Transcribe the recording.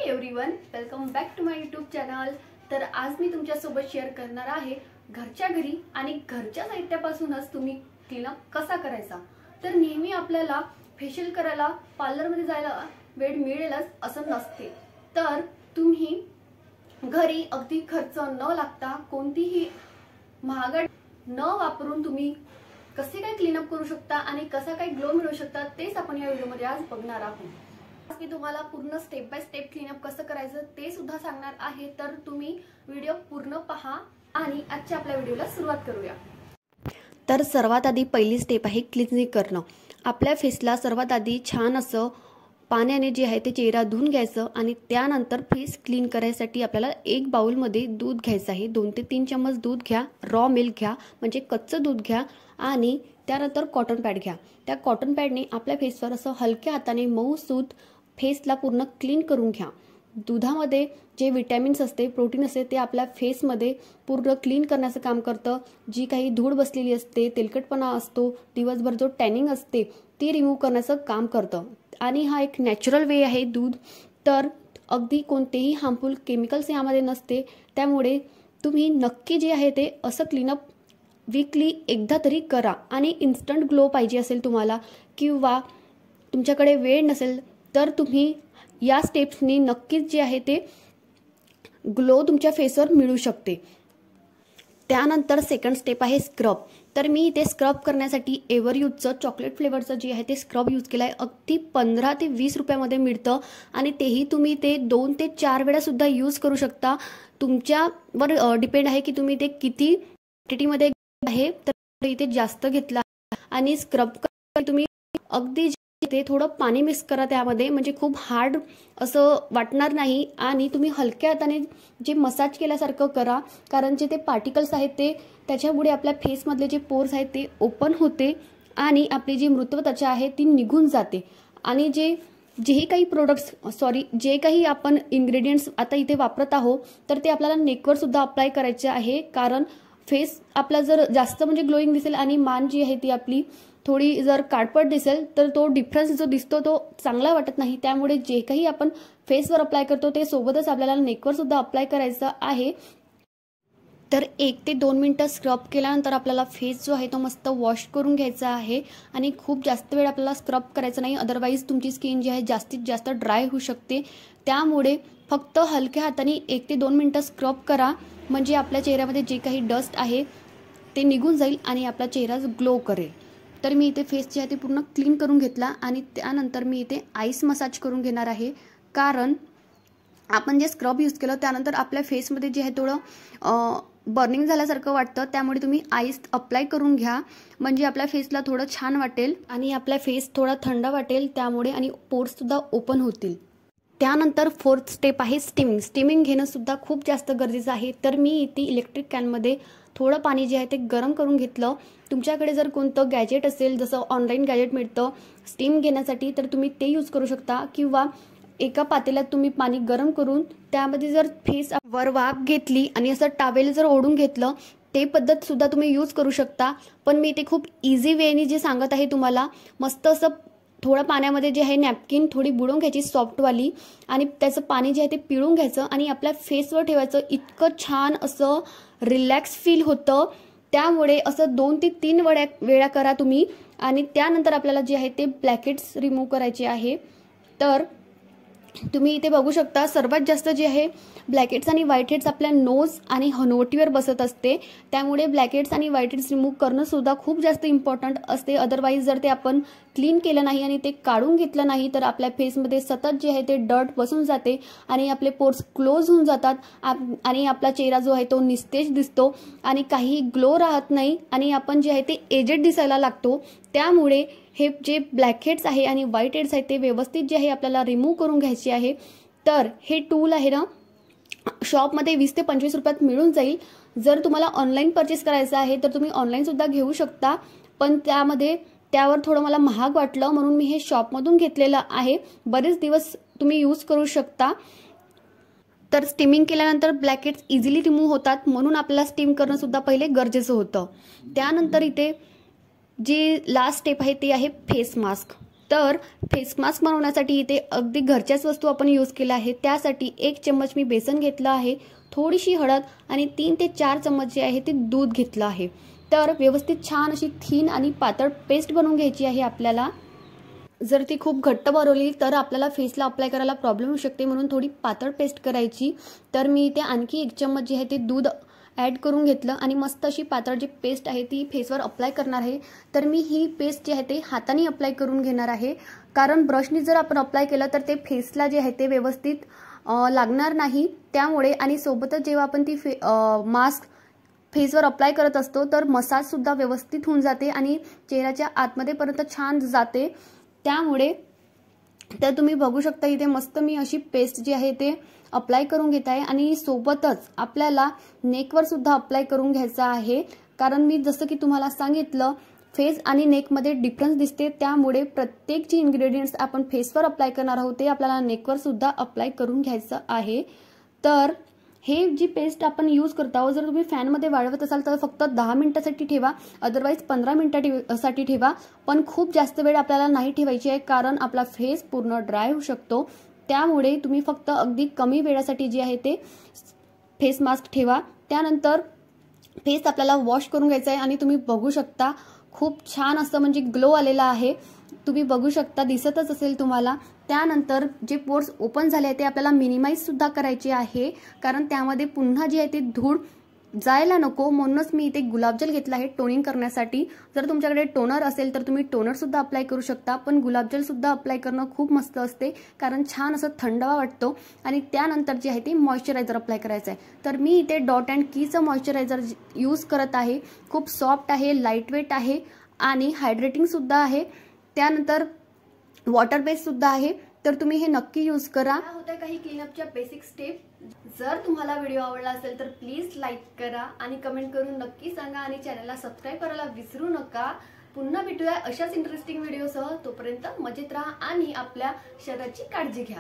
Everyone, welcome back to my YouTube channel. तर आज मी तुमच्यासोबत शेअर करणार आहे घरच्या घरी आणि घरच्या साहित्यापासूनच तुम्ही क्लीनअप कसा करायचा। तर नेहमी आपल्याला फेशियल करायला पार्लरमध्ये जायला वेळ मिळेलच असं नसते। तर तुम्ही घरी अगदी खर्च न लागता कोणतीही महागड न वापरून तुम्ही कसे काय क्लीनअप करू शकता आणि कसा काय ग्लो मिळवू शकता तेच आपण या व्हिडिओमध्ये आज बघणार आहोत। मी तुम्हाला पूर्ण स्टेप बाय स्टेप क्लीनअप कसं करायचं ते सुद्धा सांगणार आहे। तर तुम्ही व्हिडिओ पूर्ण पहा आणि आजच्या आपल्या व्हिडिओला सुरुवात करूया। तर सर्वात आधी पहिली स्टेप आहे क्लिन्झिंग करणं। आपल्या फेसला सर्वात आधी छान असं पाण्याने जे आहे ते चेहरा धुवून घ्यायचं आणि त्यानंतर फेस क्लीन करायसाठी आपल्याला एक बाउलमध्ये दूध घ्यायचं आहे। 2 ते 3 चम्मच दूध घ्या, रॉ मिल्क घ्या म्हणजे कच्चं दूध घ्या आणि त्यानंतर कॉटन पॅड घ्या। त्या कॉटन पॅडने आपल्या फेसवर असं हलक्या हाताने मऊसूत फेसला पूर्ण क्लीन करून घ्या। दुधामध्ये जे विटॅमिन्स असते, प्रोटीन असते ते आपल्या फेसमध्ये पूर्ण क्लीन करण्याचं काम करतं। जी काही धूळ बसलेली असते, तेलकटपणा असतो, दिवसभर जो टॅनिंग असते ती रिमूव्ह करण्याचं काम करतं आणि हा एक नॅचरल वे आहे दूध। तर अगदी कोणतेही हार्मफुल केमिकल्स यामध्ये नसते, त्यामुळे तुम्ही नक्की जे आहे ते असं क्लीनअप वीकली एकदा तरी करा। आणि इन्स्टंट ग्लो पाहिजे असेल तुम्हाला किंवा तुमच्याकडे वेळ नसेल तर तुम्ही या स्टेप्सनी नक्कीच जे आहे ते ग्लो तुमच्या फेसवर मिळू शकते। त्यानंतर सेकंड स्टेप आहे स्क्रब। तर मी इथे स्क्रब करण्यासाठी एव्हरयूजचं चॉकलेट फ्लेवरचं जे आहे ते स्क्रब यूज केलं आहे। अगदी 15 ते 20 रुपयामध्ये मिळतं आणि तेही तुम्ही ते 2 ते 4 वेळा सुद्धा यूज करू शकता। तुमच्यावर डिपेंड आहे की तुम्ही ते किती क्वांटिटीमध्ये आहे। तर इथे जास्त घेतला आणि स्क्रब तुम्ही अगदी ते थोडं पाणी मिक्स करा त्यामध्ये, म्हणजे खूप हार्ड असं वाटणार नाही आणि तुम्ही हलक्या हाताने जे मसाज केल्यासारखं करा, कारण जे ते पार्टिकल्स आहेत ते त्याच्यामुळे आपल्या फेसमधले जे पोर्स आहेत ते ओपन होते आणि आपली जी मृत त्वचा आहे ती निघून जाते। आणि जेही काही जे काही आपण इन्ग्रेडियंट्स आता इथे वापरत आहोत तर ते आपल्याला नेकवर सुद्धा अप्लाय करायचे आहे, कारण फेस आपला जर जास्त म्हणजे ग्लोईंग दिसेल आणि मान जी आहे ती आपली थोडी जर काळपट दिसेल तर तो डिफरन्स जो दिसतो तो चांगला वाटत नाही। त्यामुळे जे काही आपण फेसवर अप्लाय करतो ते सोबतच आपल्याला नेकवर सुद्धा अप्लाय करायचं आहे। तर 1 ते 2 मिनिटं स्क्रब केल्यानंतर आपल्याला फेस जो आहे तो मस्त वॉश करून घ्यायचा आहे आणि खूप जास्त वेळ आपल्याला स्क्रब करायचं नाही, अदरवाईज तुमची स्किन जी आहे जास्तीत जास्त ड्राय होऊ शकते। त्यामुळे फक्त हलक्या हाताने 1 ते 2 मिनिटं स्क्रब करा, म्हणजे आपल्या चेहऱ्यामध्ये जे काही डस्ट आहे ते निघून जाईल आणि आपला चेहरा ग्लो करेल। तर मी इथे फेस जे आहे ते पूर्ण क्लीन करून घेतला आणि त्यानंतर मी इथे आईस मसाज करून घेणार आहे, कारण आपण जे स्क्रब यूज केलं त्यानंतर आपल्या फेसमध्ये जे आहे थोडं बर्निंग झाल्यासारखं वाटतं। त्यामुळे तुम्ही आईस अप्लाय करून घ्या, म्हणजे आपल्या फेसला थोडं छान वाटेल आणि आपला फेस थोडा थंड वाटेल त्यामुळे, आणि पोर्स सुद्धा ओपन होतील। त्यानंतर फोर्थ स्टेप आहे स्टीमिंग। स्टीमिंग घेणं सुद्धा खूप जास्त गरजेचं आहे। तर मी इथे इलेक्ट्रिक कॅनमध्ये थोडं पाणी जे आहे ते गरम करून घेतलं। तुमच्याकडे जर कोणतं गॅजेट असेल, जसं ऑनलाईन गॅजेट मिळतं स्टीम घेण्यासाठी, तर तुम्ही ते यूज करू शकता, किंवा एका पातेल्यात तुम्ही पाणी गरम करून त्यामध्ये जर फेस वर वाफ घेतली आणि असं टावेल जर ओढून घेतलं, ते पद्धत सुद्धा तुम्ही यूज करू शकता। पण मी ते खूप इझी वेनी जे सांगत आहे तुम्हाला, मस्त असं थोडं पाण्यामध्ये जे आहे नॅपकिन थोडी बुडवून घ्यायची सॉफ्टवाली आणि त्याचं पाणी जे आहे ते पिळून घ्यायचं आणि आपल्या फेसवर ठेवायचं। इतकं छान असं रिलॅक्स फील होतं। त्यामुळे असं 2 ते 3 वेळा करा तुम्ही आणि त्यानंतर आपल्याला जे आहे ते ब्लॅकेट्स रिमूव्ह करायचे आहे। तर तुम्ही इथे बघू शकता सर्वात जास्त जे आहे ब्लॅकेट्स आणि व्हाईट हेड्स आपल्या नोज आणि हनवटीवर बसत असते। त्यामुळे ब्लॅकेट्स आणि व्हाईट हेड्स रिमूव्ह करणं सुद्धा खूप जास्त इम्पॉर्टंट असते। अदरवाईज जर ते आपण क्लीन केलं नाही आणि ते काढून घेतलं नाही तर आपल्या फेसमध्ये सतत जे आहे ते डर्ट बसून जाते आणि आपले पोर्स क्लोज होऊन जातात आणि आपला चेहरा जो आहे तो निस्तेज दिसतो आणि काही ग्लो राहत नाही आणि आपण जे आहे ते एजेड दिसायला लागतो। त्यामुळे हे जे ब्लॅकहेड्स आहे आणि व्हाईट हेड्स आहे ते व्यवस्थित जे आहे आपल्याला रिमूव्ह करून घ्यायचे आहे। तर हे टूल आहे ना शॉपमध्ये 20 ते 25 रुपयात मिळून जाईल। जर तुम्हाला ऑनलाईन परचेस करायचं आहे तर तुम्ही ऑनलाईन सुद्धा घेऊ शकता, पण त्यावर थोडं मला महाग वाटलं म्हणून मी हे शॉपमधून घेतलेलं आहे। बरेच दिवस तुम्ही यूज करू शकता। तर स्टीमिंग केल्यानंतर ब्लॅकेट्स इझिली रिमूव्ह होतात, म्हणून आपल्याला स्टीम करणं सुद्धा पहिले गरजेचं होतं। त्यानंतर इथे जी लास्ट स्टेप आहे ती आहे फेस मास्क। तर फेस मास्क बनवण्यासाठी इथे अगदी घरच्याच वस्तू आपण यूज केल्या आहे। त्यासाठी 1 चम्मच मी बेसन घेतलं आहे, थोडीशी हळद आणि 3 ते 4 चम्मच जे आहे ते दूध घेतलं आहे। तर व्यवस्थित छान अशी थीन आणि पातळ पेस्ट बनवून घ्यायची आहे आपल्याला। जर ती खूप घट्ट बनवली तर आपल्याला फेसला अप्लाय करायला प्रॉब्लेम होऊ शकते, म्हणून थोडी पातळ पेस्ट करायची। तर मी इथे आणखी 1 चम्मच जे आहे ते दूध ॲड करून घेतलं आणि मस्त अशी पातळ जी पेस्ट आहे ती फेसवर अप्लाय करणार आहे। तर मी ही पेस्ट जी आहे ते हाताने अप्लाय करून घेणार आहे, कारण ब्रशनी जर आपण अप्लाय केलं तर ते फेसला जे आहे ते व्यवस्थित लागणार नाही। त्यामुळे आणि सोबतच जेव्हा आपण ती मास्क फेसवर अप्लाय करत असतो तर मसाज सुद्धा व्यवस्थित होऊन जाते आणि चेहऱ्याच्या आतमध्ये पर्यंत छान जाते। त्यामुळे तर तुम्ही बघू शकता इथे मस्त मी अशी पेस्ट जी आहे ते अप्लाय करून घेत आहे आणि सोबतच आपल्याला नेकवर सुद्धा अप्लाय करून घ्यायचा आहे, कारण मी जसं की तुम्हाला सांगितलं फेस आणि नेकमध्ये डिफरन्स दिसते। त्यामुळे प्रत्येक जे इन्ग्रेडियंट्स आपण फेसवर अप्लाय करणार आहोत ते आपल्याला नेकवर सुद्धा अप्लाय करून घ्यायचं आहे। तर हे जी पेस्ट आपण यूज करत आहोत, जर तुम्ही फॅनमध्ये वाळवत असाल तर फक्त 10 मिनिटांसाठी ठेवा, अदरवाईज 15 मिनिटांसाठी ठेवा, पण खूप जास्त वेळ आपल्याला नाही ठेवायची आहे, कारण आपला फेस पूर्ण ड्राय होऊ शकतो। त्यामुळे तुम्ही फक्त अगदी कमी वेळासाठी जे आहे ते फेस मास्क ठेवा। त्यानंतर फेस आपल्याला वॉश करून घ्यायचा आहे आणि तुम्ही बघू शकता खूप छान असं म्हणजे ग्लो आलेला आहे, तुम्ही बघू शकता, दिसतच असेल तुम्हाला। त्यानंतर जे पोर्स ओपन झाले ते आपल्याला मिनिमाइज सुद्धा करायचे आहे, कारण त्यामध्ये पुन्हा जे आहे ते धूळ जायला नको, म्हणूनच मी इथे गुलाबजल घेतला आहे टोनिंग करण्यासाठी। जर तुमच्याकडे टोनर असेल तर तुम्ही टोनर सुद्धा अप्लाय करू शकता, पण गुलाबजल सुद्धा अप्लाय करणं खूप मस्त असते, कारण छान असं थंडावा वाटतो। आणि त्यानंतर जे आहे ते मॉइश्चरायझर अप्लाय करायचं आहे। तर मी इथे डॉट अँड कीचं मॉइश्चरायझर यूज करत आहे, खूप सॉफ्ट आहे, लाईट वेट आहे आणि हायड्रेटिंग सुद्धा आहे। त्यानंतर वॉटर बेस सुद्धा आहे, तर तुम्ही हे नक्की यूज करा। होत्या काही क्लीनअपच्या बेसिक स्टेप। जर तुम्हाला व्हिडिओ आवडला असेल तर प्लीज लाईक करा आणि कमेंट करून नक्की सांगा आणि चॅनलला सबस्क्राईब करायला विसरू नका। पुन्हा भेटूया अशाच इंटरेस्टिंग व्हिडिओसह, तोपर्यंत मजेत राहा आणि आपल्या शरीराची काळजी घ्या।